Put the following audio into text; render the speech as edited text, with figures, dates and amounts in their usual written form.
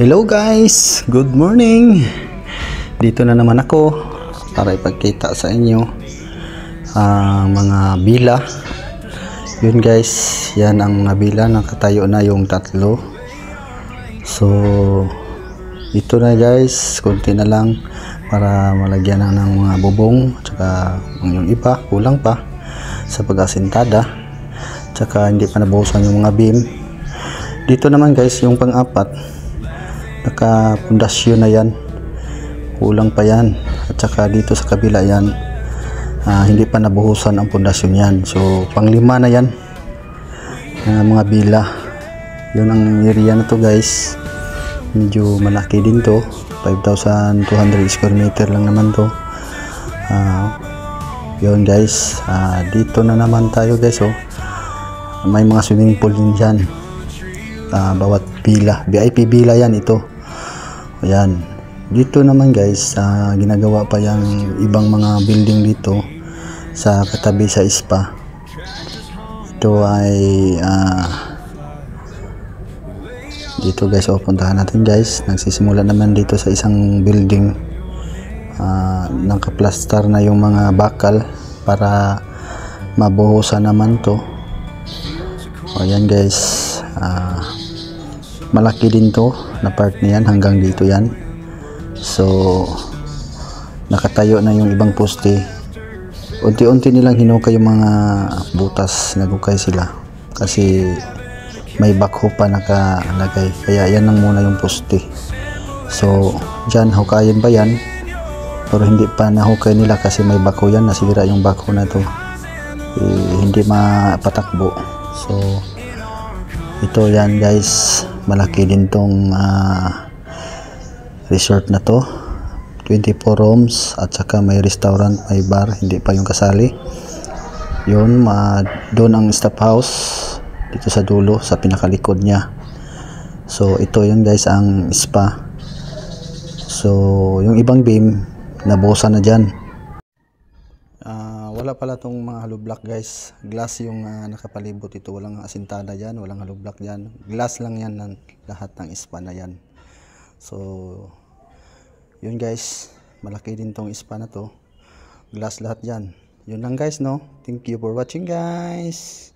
Hello guys, good morning. Dito na naman ako para ipagkita sa inyo ang mga bila. Yun guys, yan ang mga bila, nakatayo na yung tatlo. So ito na guys, konti na lang para malagyan na ng mga bubong, tsaka yung iba kulang pa sa pag-asintada, tsaka hindi pa nabuhusan yung mga beam. Dito naman guys, yung pang-apat naka pundasyon na yan, kulang pa yan, at saka dito sa kabila yan hindi pa nabuhusan ang pundasyon yan. So pang-5 na yan mga bila. Yun ang area na to guys, medyo malaki din to, 5,200 square meter lang naman to. Yun guys, dito na naman tayo guys. May mga swimming pool din dyan, bawat bila, VIP bila yan ito. Ayan, dito naman guys, ginagawa pa yung ibang mga building dito sa katabi sa spa. Ito ay dito guys, puntahan natin guys. Nagsisimula naman dito sa isang building, nakaplastar na yung mga bakal para mabuhusan naman to. Ayan guys, malaki din to na part niyan, hanggang dito yan. So nakatayo na yung ibang poste. Unti-unti nilang hinukay yung mga butas, nagukay sila kasi may backhoe pa nakalagay, kaya yan lang muna yung poste. So dyan hukayin ba yan, pero hindi pa nahukay nila kasi may backhoe yan, nasira yung backhoe na to, hindi mapatakbo. So ito yan guys, malaki din tong resort na to, 24 rooms, at saka may restaurant, may bar, hindi pa yung kasali. Yun, doon ang staff house dito sa dulo, sa pinakalikod niya. So ito yun guys, ang spa. So yung ibang beam nabuhusan na dyan. Wala pala tong mga hollow block guys, glass yung nakapalibot ito, walang asintada dyan, walang hollow block dyan, glass lang yan ng lahat ng spa na yan. So yun guys, malaki din tong spa na to, glass lahat yan. Yun lang guys, no? Thank you for watching guys.